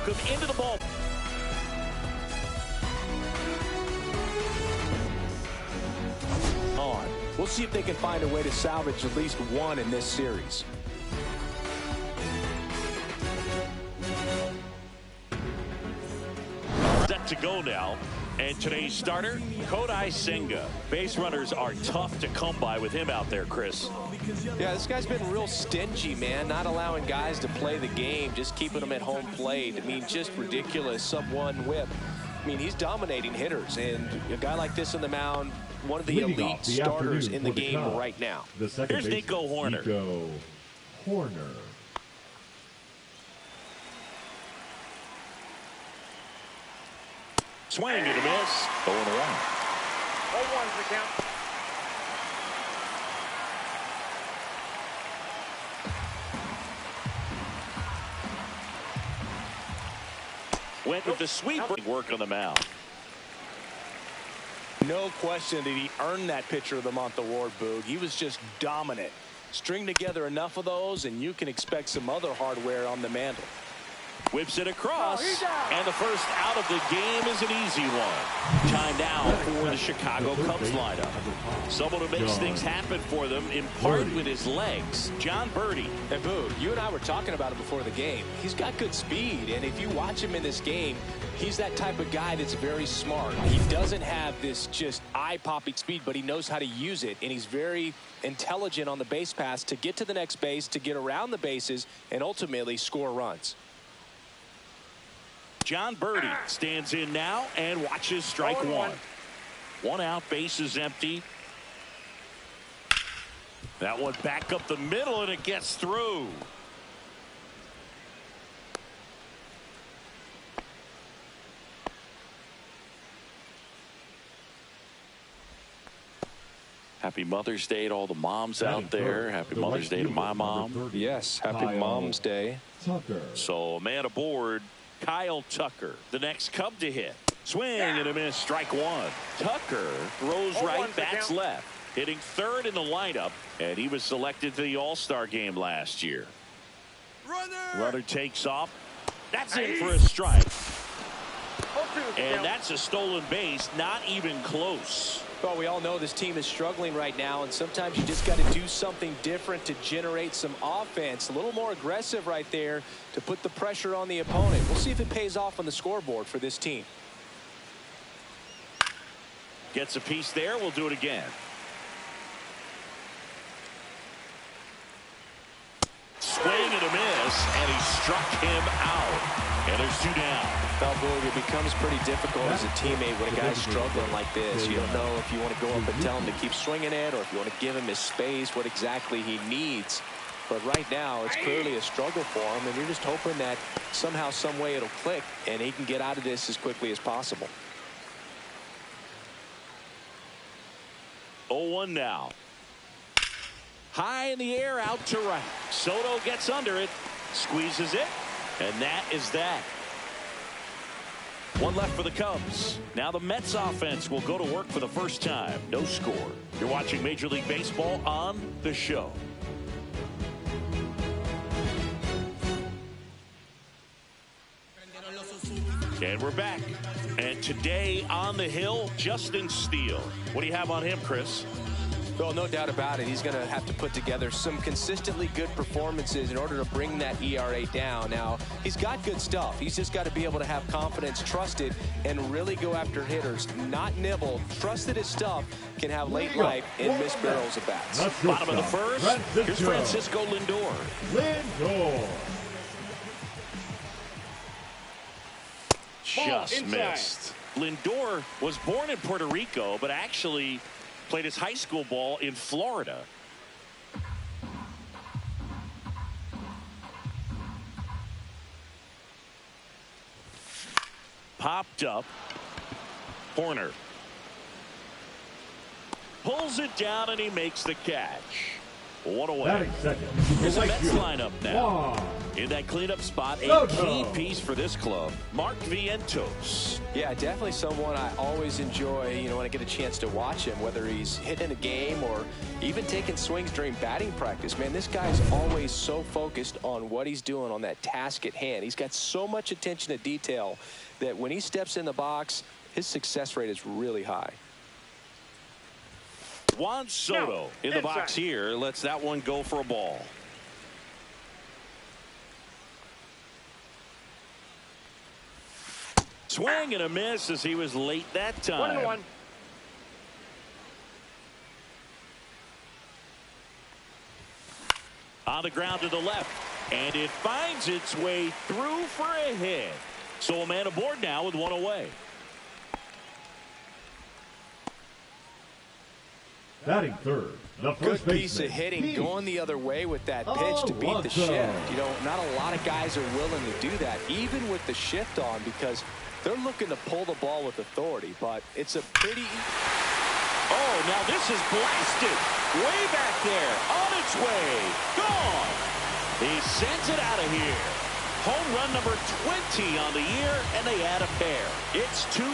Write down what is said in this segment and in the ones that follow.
him into the ball. We'll see if they can find a way to salvage at least one in this series. Set to go now. And today's starter, Kodai Senga. Base runners are tough to come by with him out there, Chris. Yeah, this guy's been real stingy, man. Not allowing guys to play the game, just keeping them at home plate. I mean, just ridiculous sub-1 whip. I mean, he's dominating hitters, and a guy like this on the mound, one of the elite starters in the game right now. Here's Nico Hoerner. Nico Hoerner. Swing and a miss. 0-1. 0-1's the count. Went with the sweep. Work on the mound. No question that he earned that Pitcher of the Month award, Boog. He was just dominant. String together enough of those, and you can expect some other hardware on the mantle. Whips it across, and the first out of the game is an easy one. Time now for the Chicago Cubs lineup. Someone who makes things happen for them, in part with his legs, Jon Berti. And Boog, you and I were talking about it before the game. He's got good speed, and if you watch him in this game, he's that type of guy that's very smart. He doesn't have this just eye-popping speed, but he knows how to use it, and he's very intelligent on the base pass to get to the next base, to get around the bases, and ultimately score runs. Jon Berti stands in now and watches strike one. One out, base is empty. That one back up the middle, and it gets through. Happy Mother's Day to all the moms out there. Happy Mother's Day to my mom. Yes, happy Mom's Day. So a man aboard, Kyle Tucker, the next Cub to hit. Swing and a miss, strike one. Tucker throws right, bats left, hitting third in the lineup, and he was selected to the All-Star game last year. Runner takes off. That's in for a strike. And that's a stolen base, not even close. Well, we all know this team is struggling right now, and sometimes you just got to do something different to generate some offense. A little more aggressive right there to put the pressure on the opponent. We'll see if it pays off on the scoreboard for this team. Gets a piece there. We'll do it again. Swing and a miss, and he struck him out. And there's two down. Well, Boog, it becomes pretty difficult as a teammate when a guy's struggling like this. You don't know if you want to go up and tell him to keep swinging it, or if you want to give him his space, what exactly he needs. But right now, it's clearly a struggle for him, and you're just hoping that somehow, some way it'll click, and he can get out of this as quickly as possible. 0-1 now. High in the air, out to right. Soto gets under it, squeezes it, and that is that. One left for the Cubs. Now the Mets offense will go to work for the first time. No score. You're watching Major League Baseball on The Show. And we're back. And today on the hill, Justin Steele. What do you have on him, Chris? Well, no doubt about it. He's going to have to put together some consistently good performances in order to bring that ERA down. Now, he's got good stuff. He's just got to be able to have confidence, trust it, and really go after hitters. Not nibble. Trust that his stuff can have late life and miss barrels of bats. Bottom of the first. Here's Francisco Lindor. Just missed. Lindor was born in Puerto Rico, but actually played his high school ball in Florida. Popped up. Hoerner pulls it down, and he makes the catch. One away. Second. Here's the Mets lineup now. In that cleanup spot, a key piece for this club, Mark Vientos. Yeah, definitely someone I always enjoy, when I get a chance to watch him, whether he's hitting a game or even taking swings during batting practice. Man, this guy's always so focused on what he's doing on that task at hand. He's got so much attention to detail that when he steps in the box, his success rate is really high. Juan Soto in the box here lets that one go for a ball. Swing and a miss as he was late that time. 1-1. On the ground to the left, and it finds its way through for a hit. So a man aboard now with one away. Batting third, the first good piece of hitting, going the other way with that pitch to beat the shift. Not a lot of guys are willing to do that, even with the shift on, because they're looking to pull the ball with authority. But it's a pretty... Oh, now this is blasted. Way back there, on its way, gone. He sends it out of here. Home run number 20 on the year, and they add a pair. It's 2-0.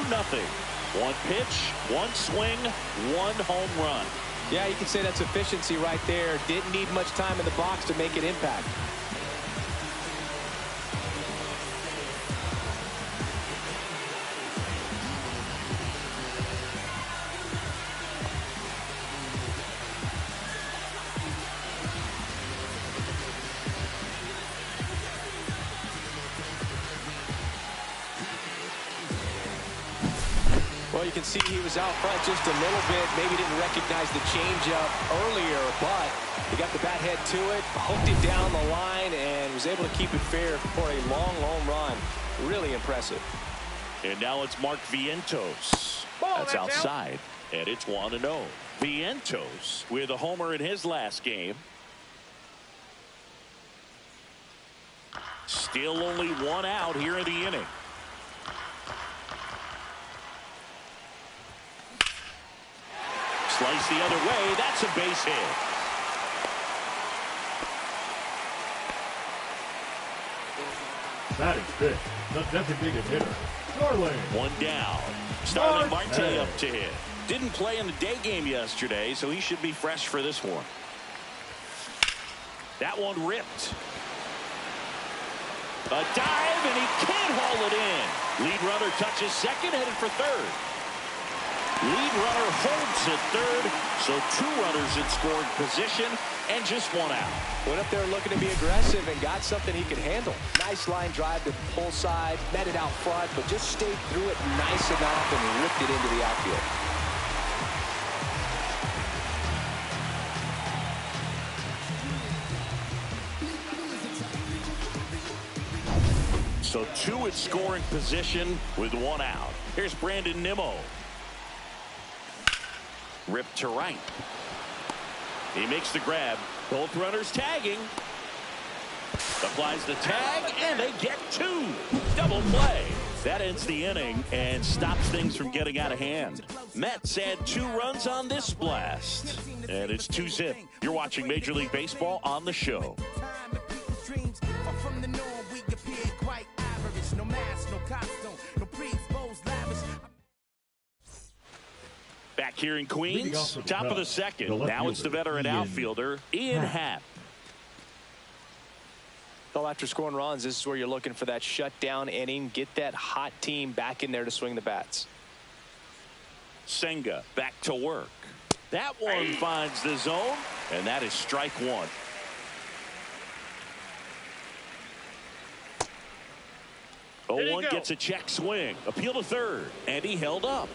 One pitch, one swing, one home run. Yeah, you can say that's efficiency right there. Didn't need much time in the box to make it impact. Well, you can see he was out front just a little bit. Maybe didn't recognize the changeup earlier, but he got the bat head to it, hooked it down the line, and was able to keep it fair for a long home run. Really impressive. And now it's Mark Vientos. That's outside, and it's 1-0. Vientos with a homer in his last game. Still only one out here in the inning. Slice the other way. That's a base hit. Batting fifth, the designated hitter, Starling. One down. Starling Marte up to hit. Didn't play in the day game yesterday, so he should be fresh for this one. That one ripped. A dive, and he can't haul it in. Lead runner touches second, headed for third. Lead runner holds at third, so 2 runners in scoring position and just 1 out. Went up there looking to be aggressive and got something he could handle. Nice line drive to the pull side, met it out front, but just stayed through it nice enough and ripped it into the outfield. So 2 in scoring position with 1 out. Here's Brandon Nimmo. Ripped to right. He makes the grab. Both runners tagging. Applies the tag, and they get 2. Double play. That ends the inning and stops things from getting out of hand. Mets had 2 runs on this blast. And it's 2-zip. You're watching Major League Baseball on the show. Back here in Queens, top of the second. Now it's the veteran outfielder, Ian Happ. Well, after scoring runs, this is where you're looking for that shutdown inning. Get that hot team back in there to swing the bats. Senga back to work. That one finds the zone, and that is strike 1. Oh, 1 gets a check swing. Appeal to third, and he held up.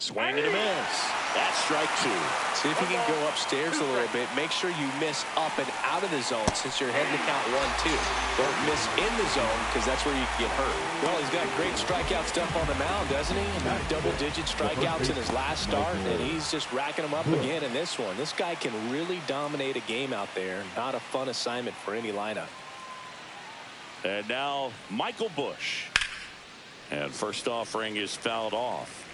Swing and a miss. That's strike 2. See if you can go upstairs a little bit. Make sure you miss up and out of the zone since you're heading to count 1-2. Don't miss in the zone because that's where you can get hurt. Well, he's got great strikeout stuff on the mound, doesn't he? About double-digit strikeouts in his last start, and he's just racking them up again in this one. This guy can really dominate a game out there. Not a fun assignment for any lineup. And now Michael Busch. And first offering is fouled off.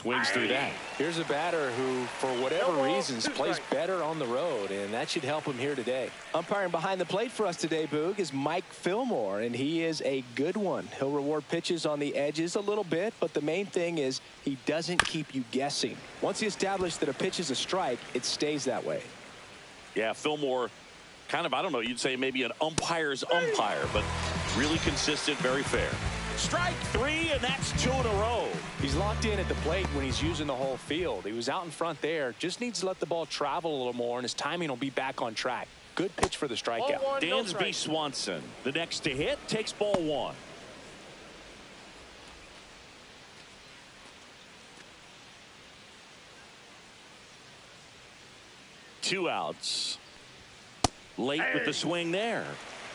swings through that. Here's a batter who, for whatever reasons, plays better on the road, and that should help him here today. Umpiring behind the plate for us today, Boog, is Mike Fillmore, and he is a good one. He'll reward pitches on the edges a little bit, but the main thing is he doesn't keep you guessing. Once he established that a pitch is a strike, it stays that way. Yeah, Fillmore, kind of, I don't know, you'd say maybe an umpire's umpire, but really consistent, very fair. Strike 3, and that's 2 in a row. He's locked in at the plate when he's using the whole field. He was out in front there. Just needs to let the ball travel a little more, and his timing will be back on track. Good pitch for the strikeout. Dansby Swanson, the next to hit, takes ball 1. Two outs. Late with the swing there.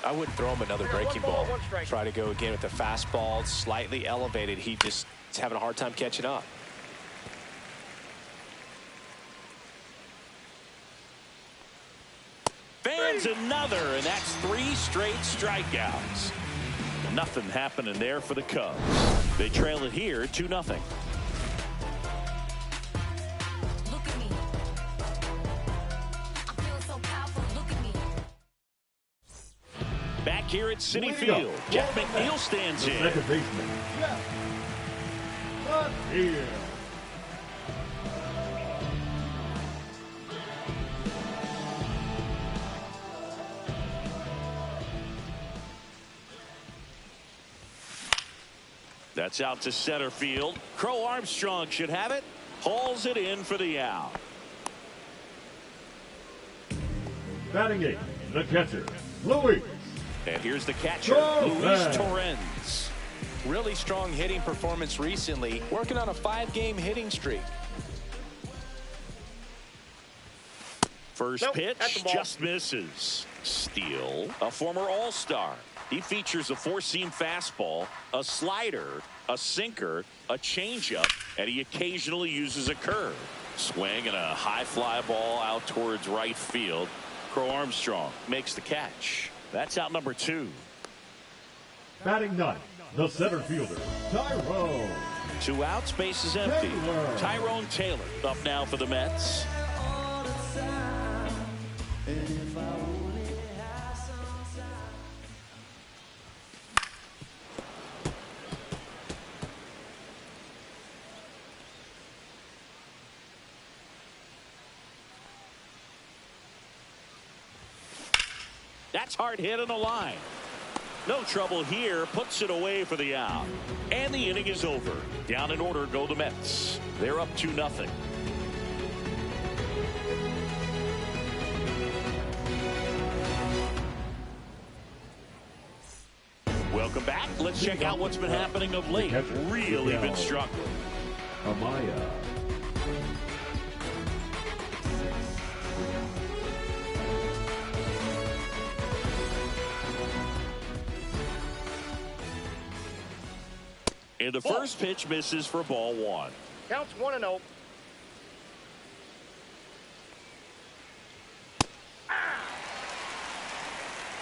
I wouldn't throw him another breaking ball. Try to go again with the fastball, slightly elevated. He just is having a hard time catching up. Fans another, and that's 3 straight strikeouts. Nothing happening there for the Cubs. They trail it here 2-0. Back here at Citi Field, Jeff McNeil stands in. Second baseman, Jeff McNeil. That's out to center field. Crow-Armstrong should have it. Hauls it in for the out. Batting 8th, the catcher, Louis. And here's the catcher, Luis Torrens. Really strong hitting performance recently, working on a 5-game hitting streak. First pitch just misses. Steele, a former All-Star. He features a 4-seam fastball, a slider, a sinker, a changeup, and he occasionally uses a curve. Swing and a high fly ball out towards right field. Crow-Armstrong makes the catch. That's out number 2. Batting 9th, the center fielder, Tyrone. 2 outs, base is empty. Tyrone Taylor up now for the Mets. That's hard hit on the line. No trouble here. Puts it away for the out. And the inning is over. Down in order go the Mets. They're up 2-0. Welcome back. Let's check out what's been happening of late. Really been struggling. Amaya. And the first pitch misses for ball 1. Counts 1-0.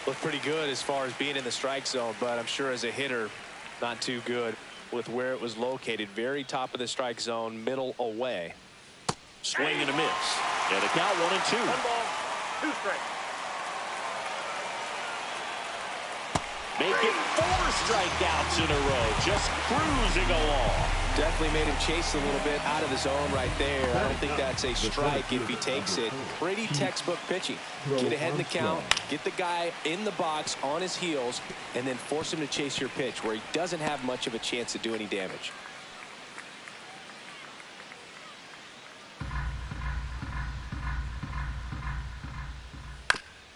Looked pretty good as far as being in the strike zone, but I'm sure as a hitter, not too good with where it was located. Very top of the strike zone, middle away. Swing and a miss. And a count 1-2. 1 ball, 2 strikes. Make it 4 strikeouts in a row. Just cruising along. Definitely made him chase a little bit out of the zone right there. I don't think that's a strike if he takes it. Pretty textbook pitching. Get ahead in the count, get the guy in the box on his heels, and then force him to chase your pitch where he doesn't have much of a chance to do any damage.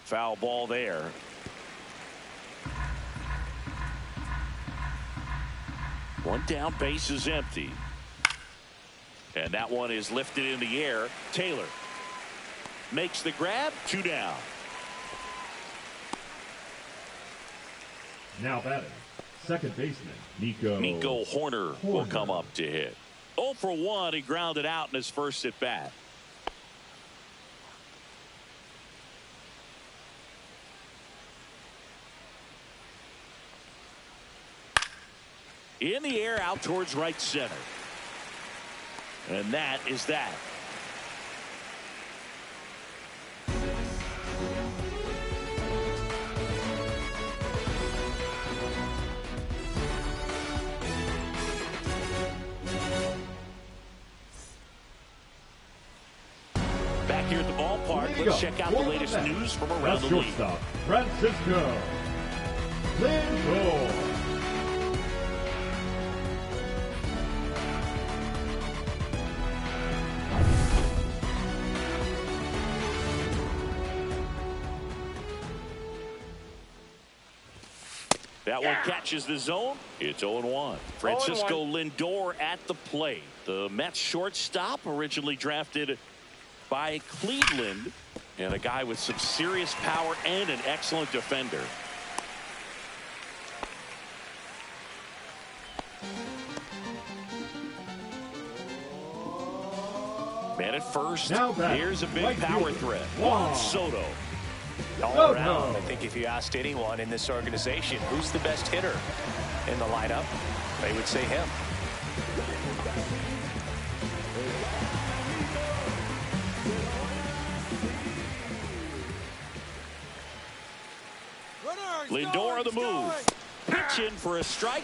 Foul ball there. One down, base is empty. And that one is lifted in the air. Taylor makes the grab. 2 down. Now batting, second baseman, Nico Horner will come up to hit. 0 for 1. He grounded out in his first at bat. In the air out towards right center. And that is that. Back here at the ballpark, let's check out the latest news from around the league. Francisco Lindor. That one catches the zone. It's 0-1. Francisco Lindor at the plate. The Mets shortstop, originally drafted by Cleveland, and a guy with some serious power and an excellent defender. Man at first. Here's a big power threat. Juan Soto. All around, I think if you asked anyone in this organization who's the best hitter in the lineup, they would say him. Lindor on the move. Pitch in for a strike.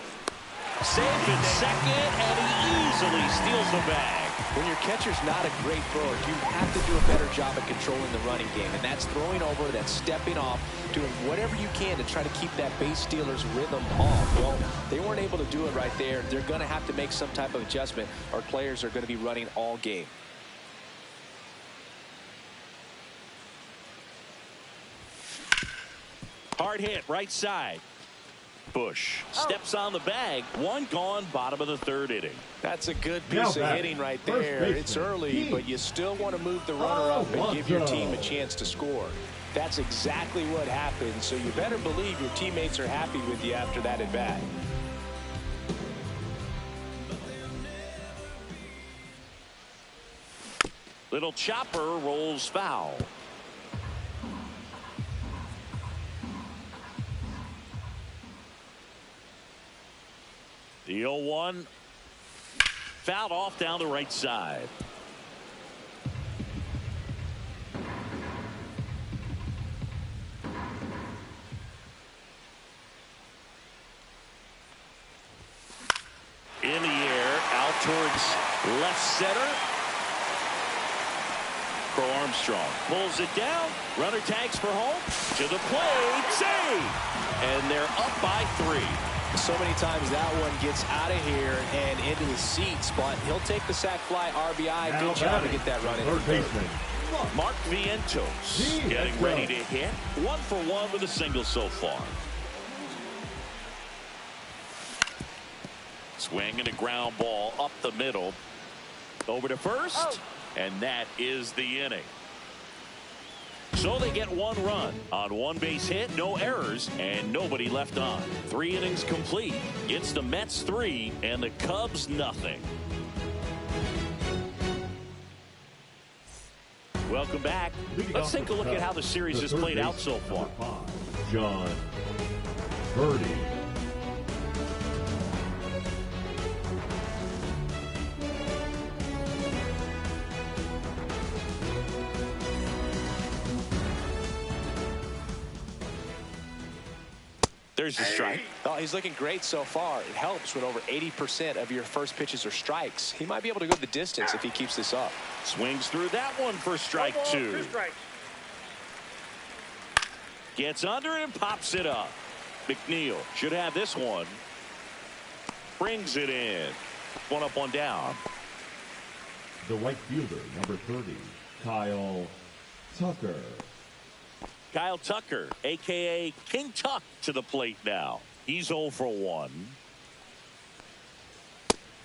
Safe in second, and he easily steals the bag. When your catcher's not a great thrower, you have to do a better job at controlling the running game, and that's throwing over, that's stepping off, doing whatever you can to try to keep that base stealer's rhythm off. Well, they weren't able to do it right there. They're going to have to make some type of adjustment, or players are going to be running all game. Hard hit, right side. Bush steps on the bag. One gone, bottom of the third inning. That's a good piece of hitting right there. It's early, but you still want to move the runner up and give your team a chance to score. That's exactly what happened, so you better believe your teammates are happy with you after that at bat. Little chopper rolls foul. The 0-1 fouled off down the right side. In the air, out towards left center. Crow-Armstrong pulls it down. Runner tags for home. To the plate. Save! And they're up by 3. So many times that one gets out of here and into the seats, but he'll take the sac fly RBI. Good job to get that run in. Mark Vientos getting ready to hit. 1 for 1 with a single so far. Swing and a ground ball up the middle. Over to first. And that is the inning. So they get 1 run on 1 base hit, no errors, and nobody left on. 3 innings complete. It's the Mets 3 and the Cubs nothing. Welcome back. Let's take a look at how the series has played out so far. John Birdie. There's a strike. Oh, he's looking great so far. It helps when over 80% of your first pitches are strikes. He might be able to go the distance if he keeps this up. Swings through that one for strike 2. Gets under it and pops it up. McNeil should have this one. Brings it in. 1 up, 1 down. The right fielder, number 30, Kyle Tucker. Kyle Tucker, a.k.a. King Tuck, to the plate now. He's 0 for 1.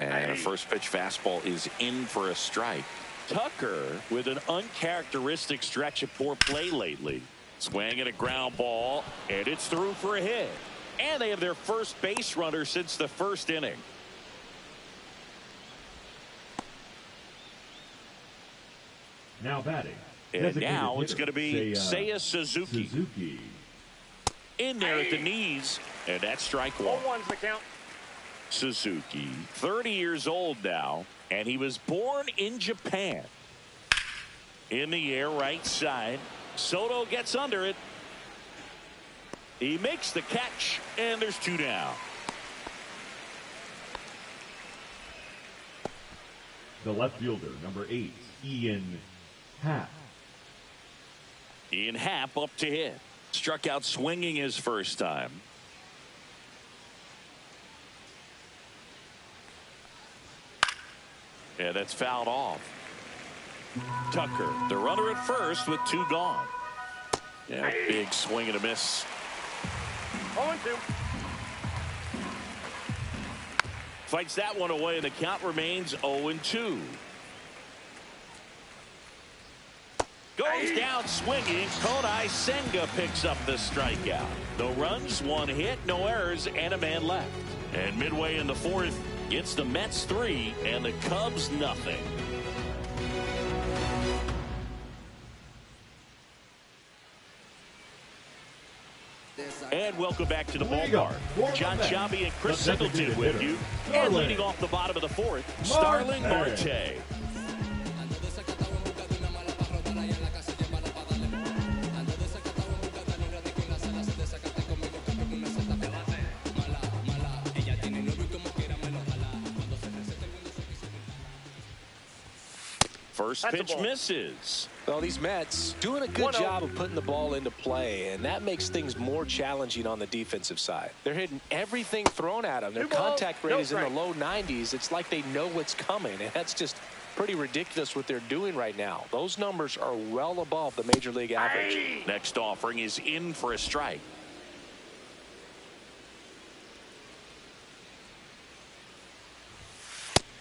And a first pitch fastball is in for a strike. Tucker with an uncharacteristic stretch of poor play lately. Swing and a ground ball, and it's through for a hit. And they have their first base runner since the first inning. Now batting. And now it's going to be Seiya Suzuki. In there at the knees, and that's strike 1. 0-1's the count. Suzuki, 30 years old now. And he was born in Japan. In the air, right side. Soto gets under it. He makes the catch, and there's 2 down. The left fielder, number 8, Ian Happ. Ian Happ up to hit. Struck out swinging his first time. Yeah, that's fouled off. Tucker, the runner at first with 2 gone. Yeah, big swing and a miss. 0-2. Fights that one away, and the count remains 0-2. Goes down swinging. Kodai Senga picks up the strikeout. No runs, 1 hit, no errors, and a man left. And midway in the 4th, gets the Mets 3 and the Cubs nothing. And welcome back to the ballpark. John Sciambi and Chris Singleton with you. And leading off the bottom of the 4th, Starling Marte. First pitch misses. Well, these Mets doing a good job of putting the ball into play, and that makes things more challenging on the defensive side. They're hitting everything thrown at them. Their contact rate is in the low 90s. It's like they know what's coming, and that's just pretty ridiculous what they're doing right now. Those numbers are well above the major league average. Next offering is in for a strike.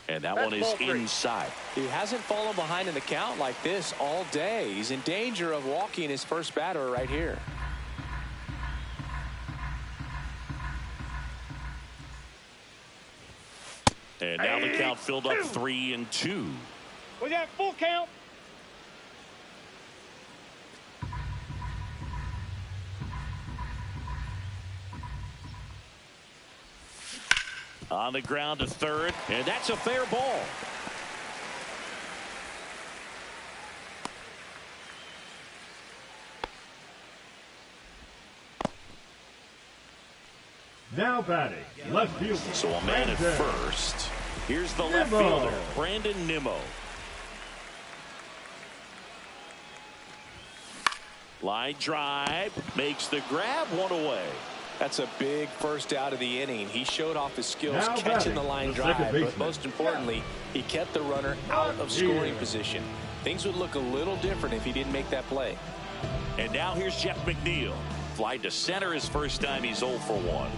And that one is inside. He hasn't fallen behind in the count like this all day. He's in danger of walking his first batter right here. And now the count filled up 3-2. We got full count. On the ground to third, and that's a fair ball. Now batting, left fielder. So a man at first. Here's the left fielder, Brandon Nimmo. Line drive, makes the grab, 1 away. That's a big first out of the inning. He showed off his skills catching the line drive, but most importantly, he kept the runner out of scoring position. Things would look a little different if he didn't make that play. And now here's Jeff McNeil. Fly to center his first time. He's 0 for 1.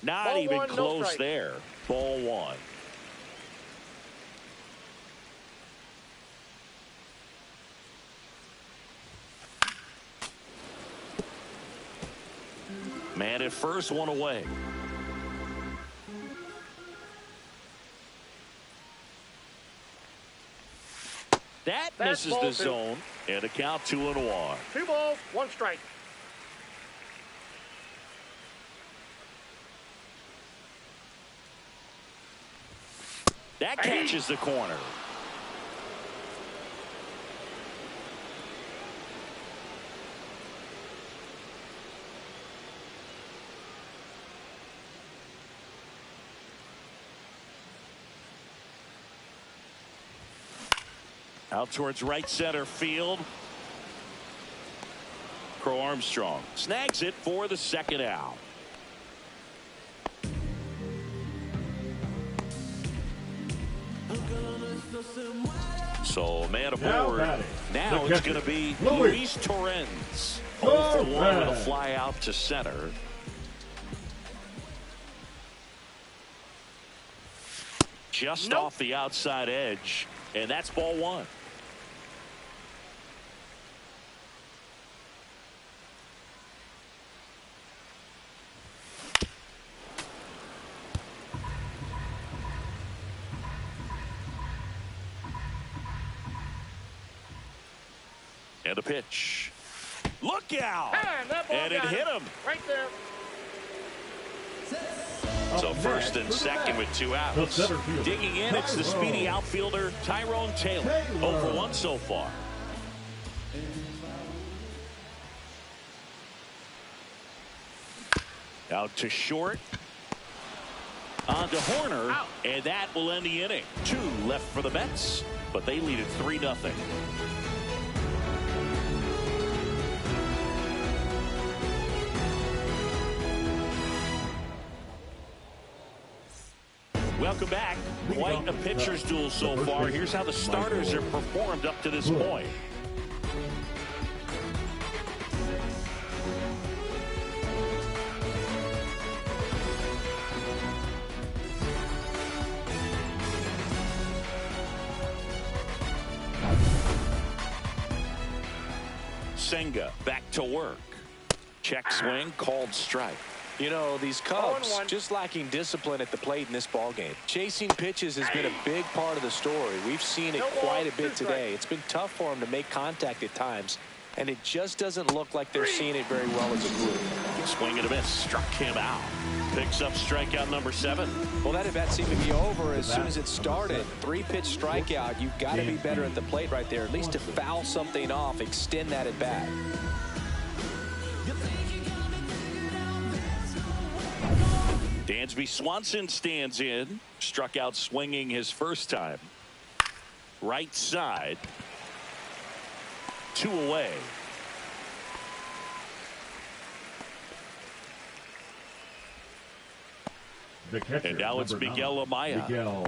Not even close there. Ball 1. Man at first, 1 away. That misses the zone, and a count 2-1. 2 balls, 1 strike. That catches the corner. Out towards right center field. Crow-Armstrong snags it for the 2nd out. So man aboard. Now it's going to be Luis Torrens. 0 for 1 with a fly out to center. Just off the outside edge, and that's ball 1. And a pitch. Look out. That ball And it hit him. right there. So first and second with 2 outs. Digging in, it's the speedy outfielder Tyrone Taylor. 0 for 1 so far. Out to short. On to Horner. And that will end the inning. 2 left for the Mets, but they lead it 3-0. Welcome back. Quite a pitcher's duel so far. Here's how the starters have performed up to this point. Senga back to work. Check swing, called strike. You know, these Cubs just lacking discipline at the plate in this ballgame. Chasing pitches has been a big part of the story. We've seen it quite a bit today. It's been tough for them to make contact at times, and it just doesn't look like they're seeing it very well as a group. Swing and a miss, struck him out. Picks up strikeout number 7. Well, that at bat seemed to be over as soon as it started. 3-pitch strikeout. You've got to be better at the plate right there, at least to foul something off, extend that at bat. Dansby Swanson stands in. Struck out swinging his first time. Right side. 2 away. The catcher, and now it's Miguel Amaya. Miguel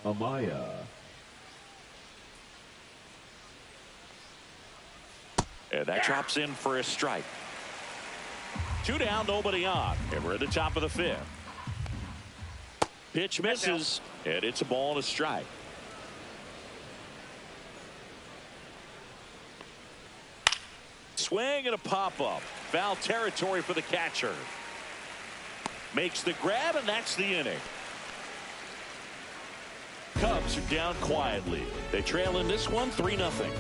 Amaya. And that drops in for a strike. 2 down, nobody on. And we're at the top of the 5th. Pitch misses, and it's a ball and a strike. Swing and a pop-up. Foul territory for the catcher. Makes the grab, and that's the inning. Cubs are down quietly. They trail in this one 3-0.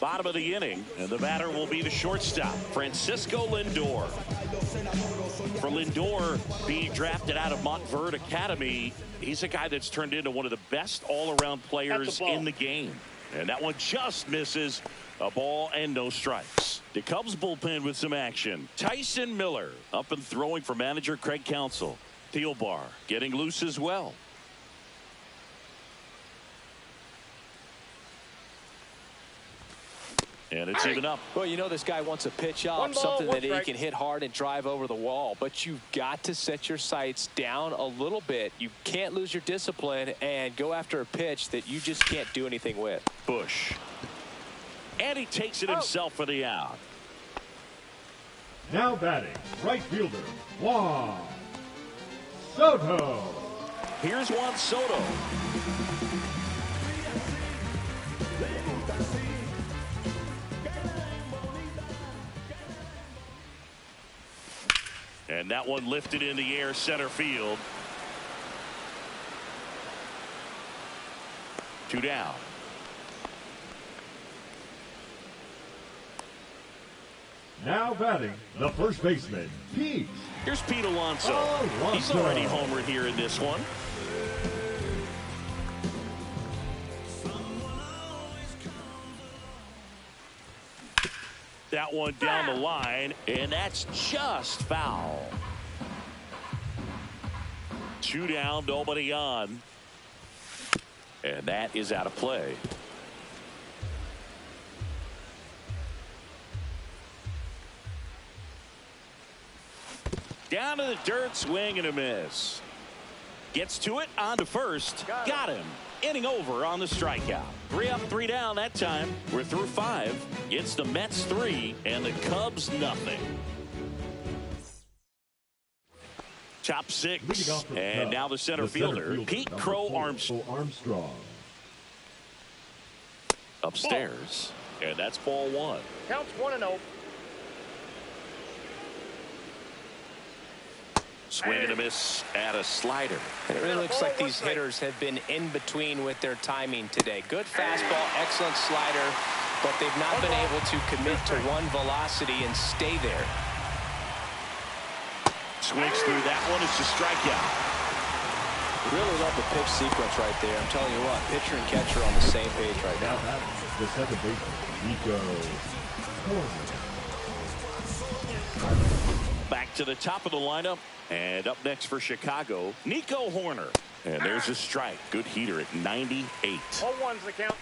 Bottom of the inning, and the batter will be the shortstop, Francisco Lindor. For Lindor, being drafted out of Montverde Academy, he's a guy that's turned into one of the best all-around players in the game. And that one just misses. A ball and no strikes. The Cubs bullpen with some action. Tyson Miller up and throwing for manager Craig Counsell. Thielbar getting loose as well. And it's even up. Well, you know this guy wants a pitch off, something that he can hit hard and drive over the wall. But you've got to set your sights down a little bit. You can't lose your discipline and go after a pitch that you just can't do anything with. Bush. And he takes it himself for the out. Now batting, right fielder, Juan Soto. Here's Juan Soto. And that one lifted in the air, center field. 2 down. Now batting, the first baseman, Pete. Here's Pete Alonso. He's already homered here in this one. That one down the line, and that's just foul. 2 down, nobody on. And that is out of play. Down to the dirt, swing and a miss. Gets to it, on to first. Got him. Inning over on the strikeout. 3 up, 3 down that time. We're through 5. It's the Mets 3 and the Cubs nothing. Top 6. And now the center fielder, Pete Crow-Armstrong. Upstairs. And that's ball 1. Counts 1-0. Swing and a miss at a slider. And it really looks like these hitters have been in between with their timing today. Good fastball, excellent slider, but they've not been able to commit to one velocity and stay there. Swings through that one. It's a strikeout. Really love the pitch sequence right there. I'm telling you what, pitcher and catcher on the same page right now. The second baseman, Nico. Back to the top of the lineup. And up next for Chicago, Nico Horner. And there's a strike. Good heater at 98. 0-1's the count.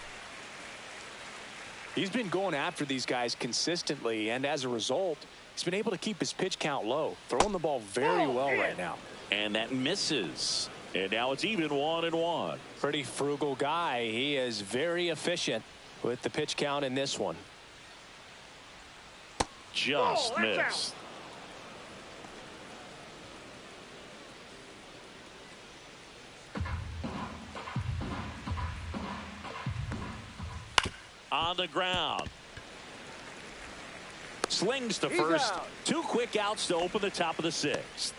He's been going after these guys consistently, and as a result, he's been able to keep his pitch count low, throwing the ball very well right now. And that misses. And now it's even 1-1. Pretty frugal guy. He is very efficient with the pitch count in this one. Just missed. On the ground. Slings to first. Out. 2 quick outs to open the top of the 6th.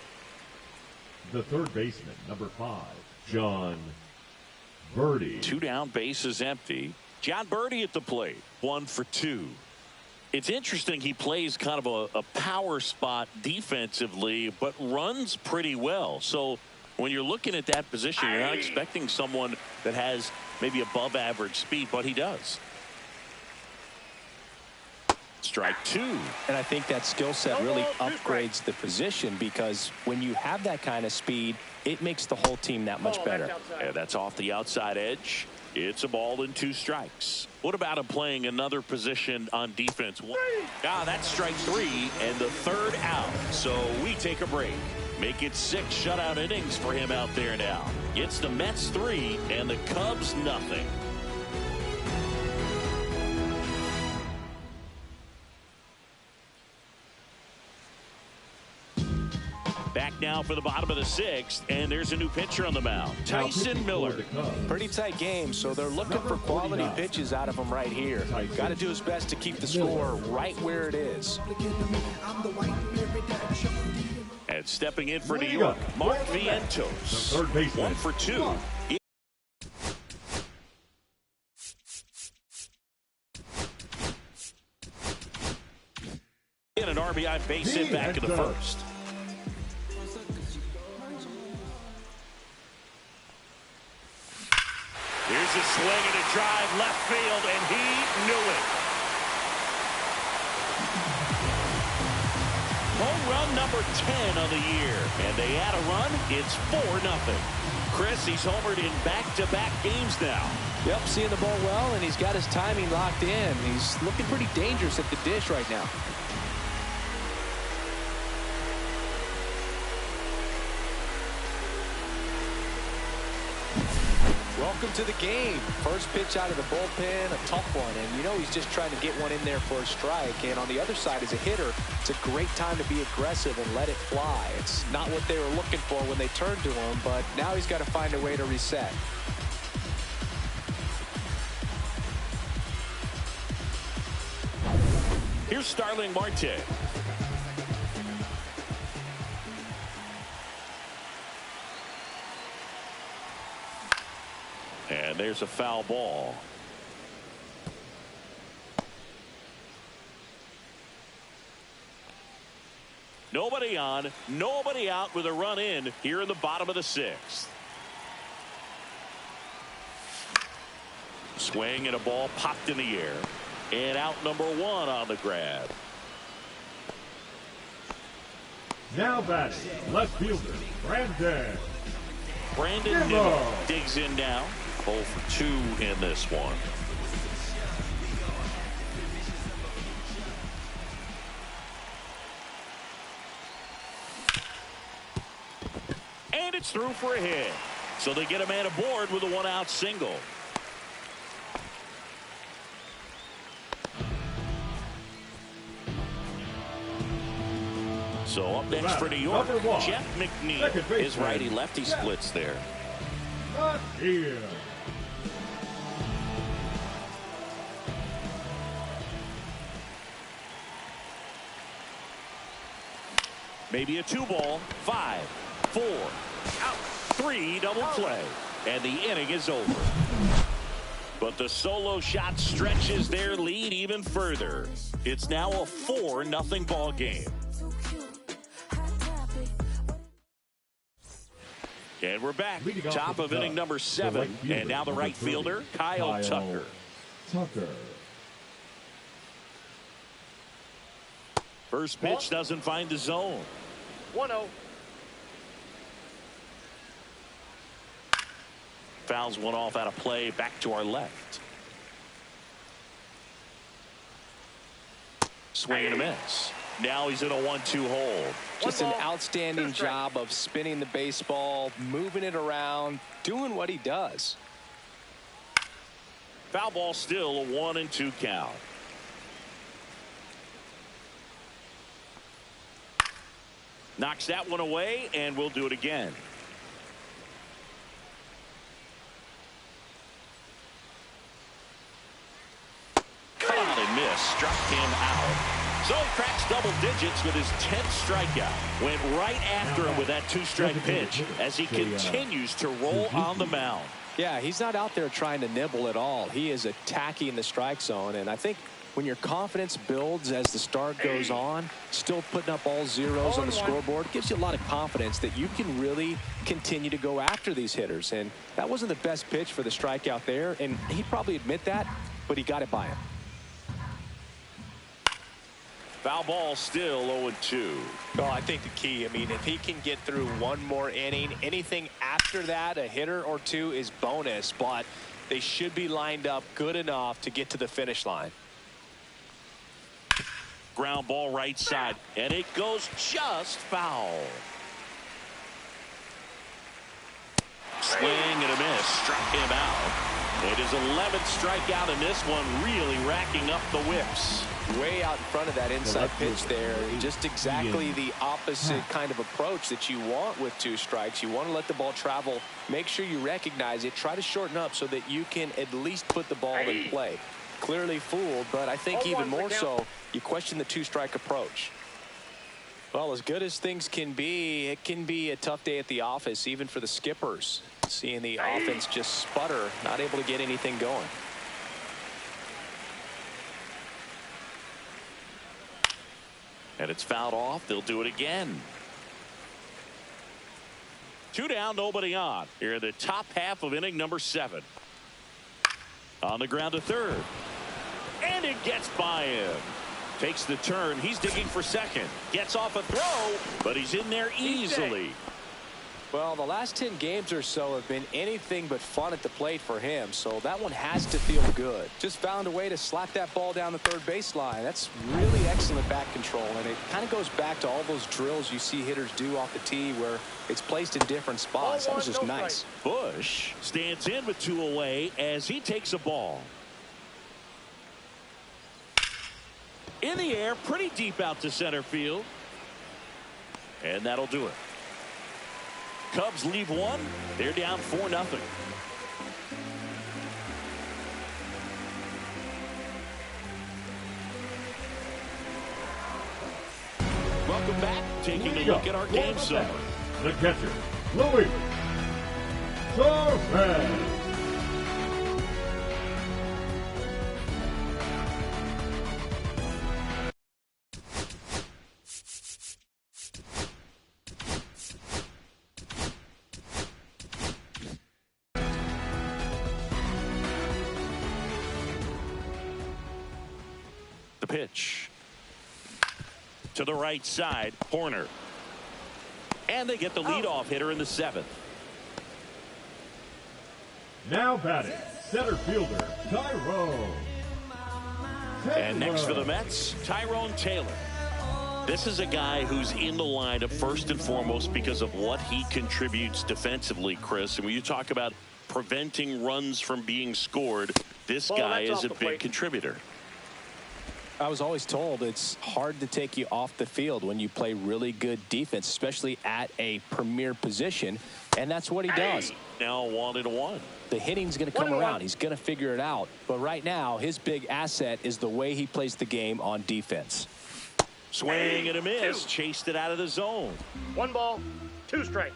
The third baseman, number 5, John Birdie. 2 down, bases empty. John Birdie at the plate. 1 for 2. It's interesting, he plays kind of a power spot defensively, but runs pretty well. So when you're looking at that position, you're not expecting someone that has maybe above average speed, but he does. Strike 2. And I think that skill set really upgrades the position, because when you have that kind of speed, it makes the whole team that much better. Yeah, that's off the outside edge. It's a ball and 2 strikes. What about him playing another position on defense? That's strike 3 and the 3rd out. So we take a break. Make it 6 shutout innings for him out there now. It's the Mets 3 and the Cubs nothing. Back now for the bottom of the 6th, and there's a new pitcher on the mound, Tyson Miller. Pretty tight game, so they're looking for quality pitches out of him right here. Got to do his best to keep the score right where it is. And stepping in for New York, Mark Vientos. 1 for 2. In an RBI base hit back in the 1st. Here's a swing and a drive left field, and he knew it. Home run number 10 on the year, and they add a run. It's 4-0. Chris, he's homered in back-to-back games now. Yep, seeing the ball well, and he's got his timing locked in. He's looking pretty dangerous at the dish right now. Welcome to the game. First pitch out of the bullpen, a tough one, and you know he's just trying to get one in there for a strike. And on the other side, as a hitter, it's a great time to be aggressive and let it fly. It's not what they were looking for when they turned to him, but now he's got to find a way to reset. Here's Starling Marte. And there's a foul ball. Nobody on, nobody out with a run in here in the bottom of the 6th. Swing and a ball popped in the air. And out number 1 on the grab. Now batting, left fielder, Brandon Nimmo digs in now. 0 for 2 in this one. And it's through for a hit. So they get a man aboard with a 1-out single. So up next for New York, Jeff McNeil. His righty-lefty splits there. Here. Maybe a 2-ball. 5, 4, out, 3, double play. And the inning is over. But the solo shot stretches their lead even further. It's now a 4-0 ball game. And we're back. Top of inning number 7. And now the right fielder, Kyle Tucker. First pitch doesn't find the zone. 1-0. Fouls one off out of play, back to our left. Swing and a miss. Now he's in a 1-2 hole. Just an outstanding job of spinning the baseball, moving it around, doing what he does. Foul ball, still a 1-2 count. Knocks that one away, and we'll do it again. Cut out and miss. Struck him out. So he cracks double digits with his 10th strikeout. Went right after him with that 2-strike pitch as he continues to roll on the mound. Yeah, he's not out there trying to nibble at all. He is attacking the strike zone, and I think when your confidence builds as the start goes on, still putting up all zeros on the scoreboard, gives you a lot of confidence that you can really continue to go after these hitters. And that wasn't the best pitch for the strikeout there, and he'd probably admit that, but he got it by him. Foul ball, still 0-2. Well, I think the key, I mean, if he can get through one more inning, anything after that, a hitter or two is bonus, but they should be lined up good enough to get to the finish line. Ground ball right side, and it goes just foul. Swing and a miss. Struck him out. It is 11th strikeout, and this one really racking up the whips. Way out in front of that inside pitch there. Just exactly the opposite kind of approach that you want with 2 strikes. You want to let the ball travel. Make sure you recognize it. Try to shorten up so that you can at least put the ball in play. Clearly fooled, but I think even more so, you question the 2-strike approach. Well, as good as things can be, it can be a tough day at the office, even for the skippers. Seeing the offense just sputter, not able to get anything going. And it's fouled off. They'll do it again. 2 down, nobody on. Here in the top half of inning number 7. On the ground to third. And it gets by him. Takes the turn. He's digging for second. Gets off a throw, but he's in there easily. Well, the last 10 games or so have been anything but fun at the plate for him, so that one has to feel good. Just found a way to slap that ball down the third baseline. That's really excellent bat control, and it kind of goes back to all those drills you see hitters do off the tee where it's placed in different spots. That was just nice. Bush stands in with 2 away as he takes a ball. In the air, pretty deep out to center field. And that'll do it. Cubs leave 1. They're down 4-0. Welcome back. Taking a look at our game summary. The catcher, Louis Torres. Pitch to the right side, Horner, and they get the leadoff hitter in the 7th. Now batting, center fielder Tyrone. And next for the Mets, Tyrone Taylor. This is a guy who's in the lineup first and foremost because of what he contributes defensively, Chris. And when you talk about preventing runs from being scored, this guy is a big contributor. I was always told it's hard to take you off the field when you play really good defense, especially at a premier position, and that's what he does. Now 1-1. The hitting's going to come around. He's going to figure it out. But right now, his big asset is the way he plays the game on defense. Swing and a miss. Chased it out of the zone. 1 ball, 2 strikes.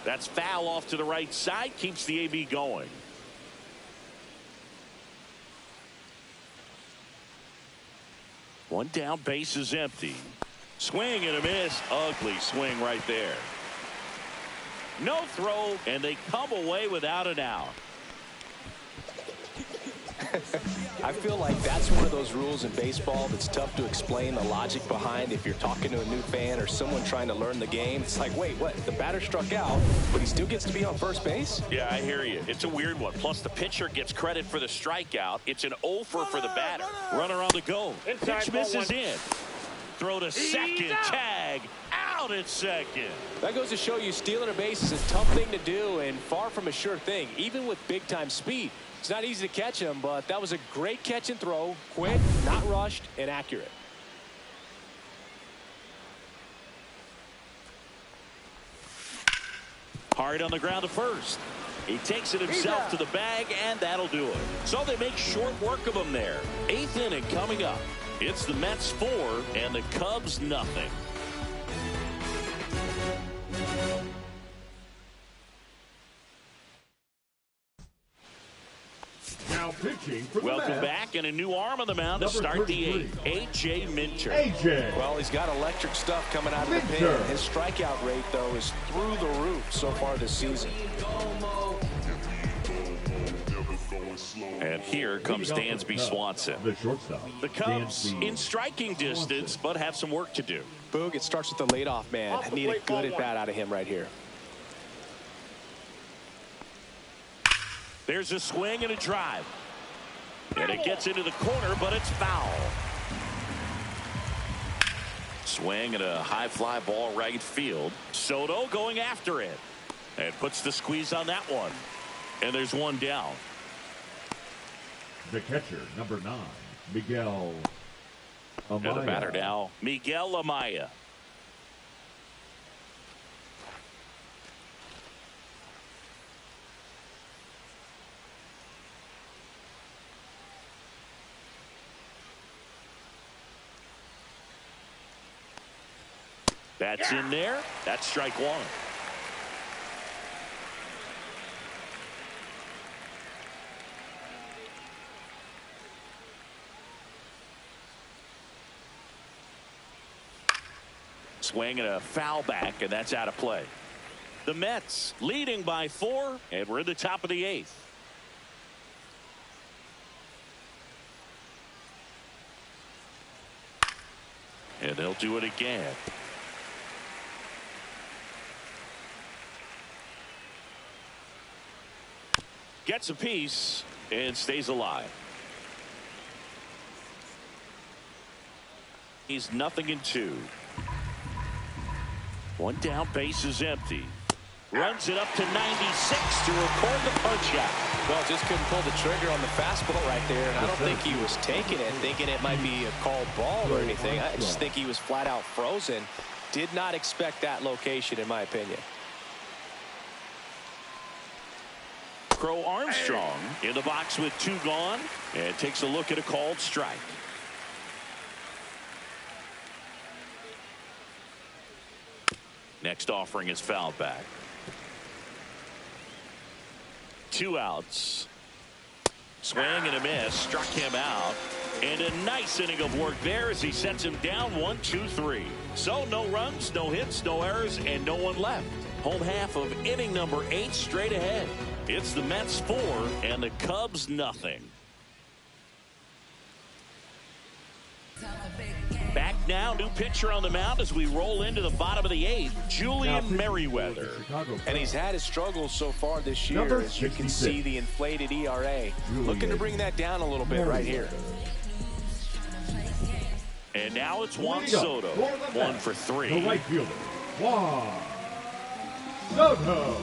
That's foul off to the right side. Keeps the AB going. One down, base is empty. Swing and a miss. Ugly swing right there. No throw, and they come away without an out. I feel like that's one of those rules in baseball that's tough to explain the logic behind. If you're talking to a new fan or someone trying to learn the game, it's like, wait, what? The batter struck out, but he still gets to be on first base? Yeah, I hear you. It's a weird one. Plus, the pitcher gets credit for the strikeout. It's an offer for the batter. Runner on the go. Inside, Pitch misses in. Throw to second. Tag. Out at second. That goes to show you stealing a base is a tough thing to do and far from a sure thing, even with big-time speed. It's not easy to catch him, but that was a great catch and throw. Quick, not rushed, and accurate. Hard on the ground to first. He takes it himself to the bag, and that'll do it. So they make short work of him there. 8th inning coming up. It's the Mets 4 and the Cubs nothing. Now pitching for the Welcome Mets, back, and a new arm on the mound to number start the 33. 8th. A.J. Minter. AJ. Well, he's got electric stuff coming out of the Minter. pen. His strikeout rate, though, is through the roof so far this season. And here comes Dansby Swanson. The shortstop. The Cubs Dansby in striking distance, but have some work to do. Boog, it starts with the leadoff man. Off the Need a plate, good ball at-bat out of him right here. There's a swing and a drive. And it gets into the corner, but it's foul. Swing and a high fly ball right field. Soto going after it. And puts the squeeze on that one. And there's one down. The catcher, number 9, Miguel Amaya. And the batter now, Miguel Amaya. That's in there. That's strike 1. Swing and a foul back, and that's out of play. The Mets leading by 4, and we're in the top of the 8th. And they'll do it again. Gets a piece and stays alive. He's 0-2. One down, base is empty. Runs it up to 96 to record the punch out. Well, just couldn't pull the trigger on the fastball right there, and I don't think he was taking it, thinking it might be a called ball or anything. I just think he was flat out frozen. Did not expect that location, in my opinion. Crow-Armstrong in the box with 2 gone, and takes a look at a called strike. Next offering is fouled back. 2 outs. Swing and a miss. Struck him out. And a nice inning of work there as he sets him down 1-2-3. So no runs, no hits, no errors, and no one left. Home half of inning number 8 straight ahead. It's the Mets 4 and the Cubs nothing. Back now, new pitcher on the mound as we roll into the bottom of the 8th, Julian Merriweather. And he's had his struggles so far this year, as you can see the inflated ERA. Looking to bring that down a little bit right here. And now it's Juan Soto, 1 for 3. The right fielder, Juan Soto.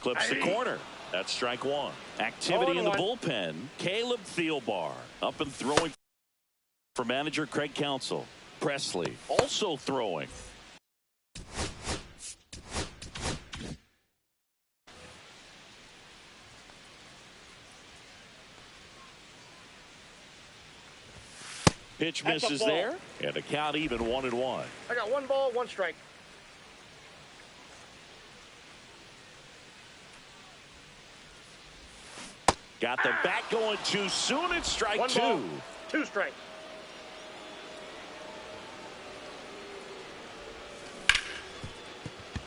Clips the corner. That's strike 1. Activity in the bullpen. Caleb Thielbar up and throwing for manager Craig Counsell. Presley also throwing. Pitch misses there, and the count even 1-1. I got 1 ball, 1 strike. Got the bat going too soon. It's strike 1 2. ball, 2 strikes.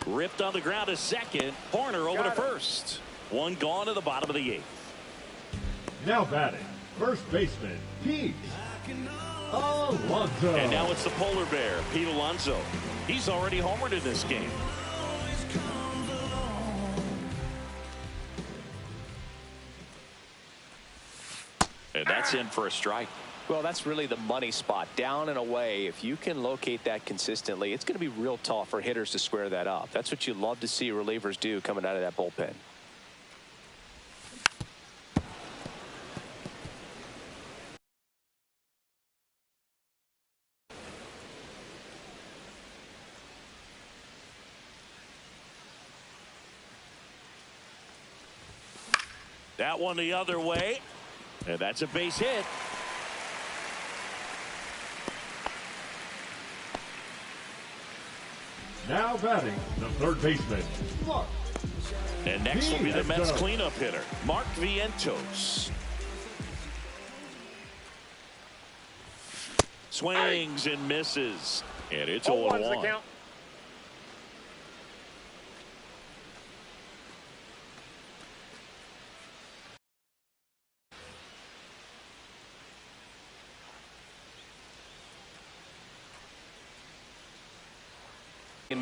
Ripped on the ground to second. Horner over to first. 1 gone to the bottom of the 8th. Now batting, first baseman, Pete Alonso. And now it's the polar bear, Pete Alonso. He's already homered in this game. And that's in for a strike. Well, that's really the money spot. Down and away. If you can locate that consistently, it's going to be real tough for hitters to square that up. That's what you love to see relievers do coming out of that bullpen. That one the other way. And that's a base hit. Now batting, the third baseman, Mark. And next will be the Mets cleanup hitter, Mark Vientos. Swings and misses. And it's 0-1.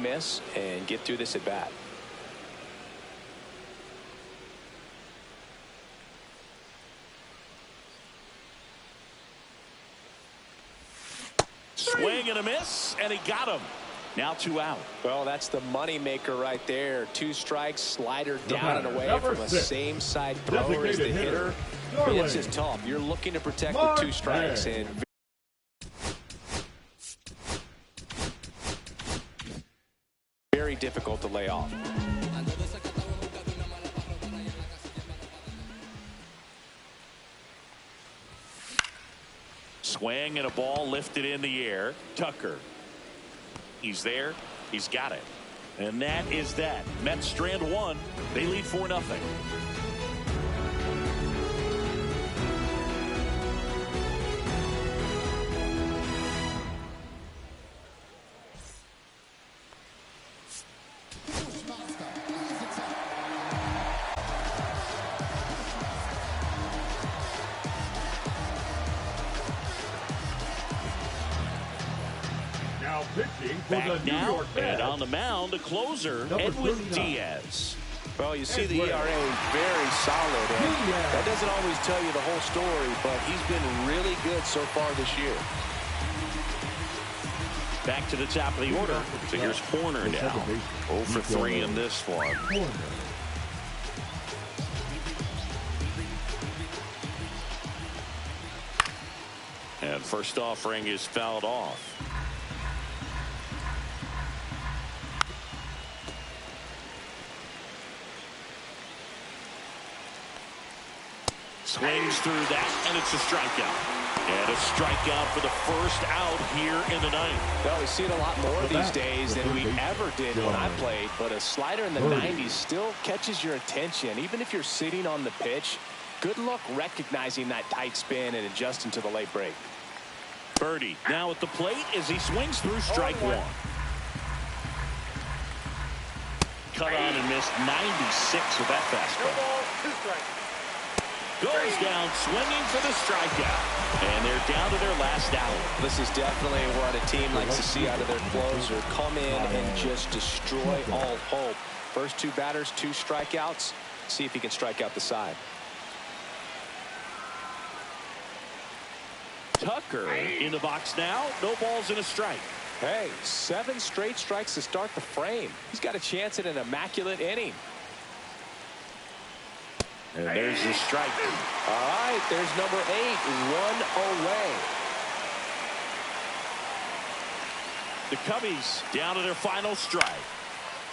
Miss and get through this at bat. Swing and a miss, and he got him. Now 2 out. Well, that's the money maker right there. 2 strikes, slider down and away from a same side thrower as the hitter. It's just tough. You're looking to protect with 2 strikes and very difficult to lay off. Swing and a ball lifted in the air. Tucker. He's there. He's got it. And that is that. Mets strand 1. They lead 4-0. Back now, and on the mound, the closer, Edwin Diaz. Well, you see the ERA very solid, and that doesn't always tell you the whole story, but he's been really good so far this year. Back to the top of the order. So here's Horner now. 0 for 3 in this one. And first offering is fouled off. Swings through that, and it's a strikeout. And a strikeout for the first out here in the ninth. Well, we see it a lot more these days than we ever did when I played, but a slider in the 90s still catches your attention. Even if you're sitting on the pitch, good luck recognizing that tight spin and adjusting to the late break. Birdie now at the plate as he swings through strike 1. Cut on and missed 96 with that fastball. Goes down swinging for the strikeout. And they're down to their last out. This is definitely what a team likes to see out of their closer. Come in and just destroy all hope. First 2 batters, 2 strikeouts. See if he can strike out the side. Tucker in the box now. No balls and a strike. Hey, 7 straight strikes to start the frame. He's got a chance at an immaculate inning. And there's the strike. All right, there's number 8, 1 away. The Cubbies down to their final strike.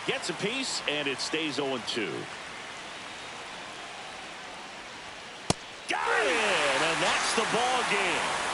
Gets a piece, and it stays 0-2. Got it, and that's the ball game.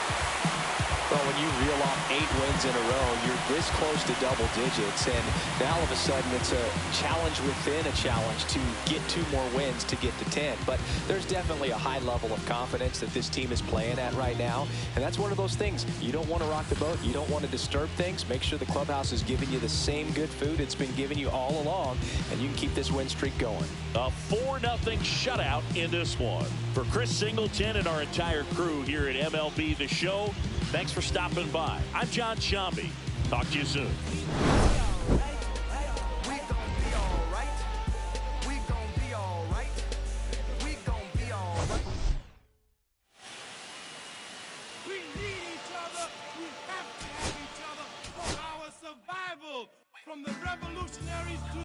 Well, when you reel off 8 wins in a row, you're this close to double digits, and now all of a sudden it's a challenge within a challenge to get 2 more wins to get to 10. But there's definitely a high level of confidence that this team is playing at right now, and that's one of those things. You don't want to rock the boat. You don't want to disturb things. Make sure the clubhouse is giving you the same good food it's been giving you all along, and you can keep this win streak going. A 4-0 shutout in this one. For Chris Singleton and our entire crew here at MLB The Show, thanks for stopping by. I'm John Shambi. Talk to you soon. From the revolutionaries to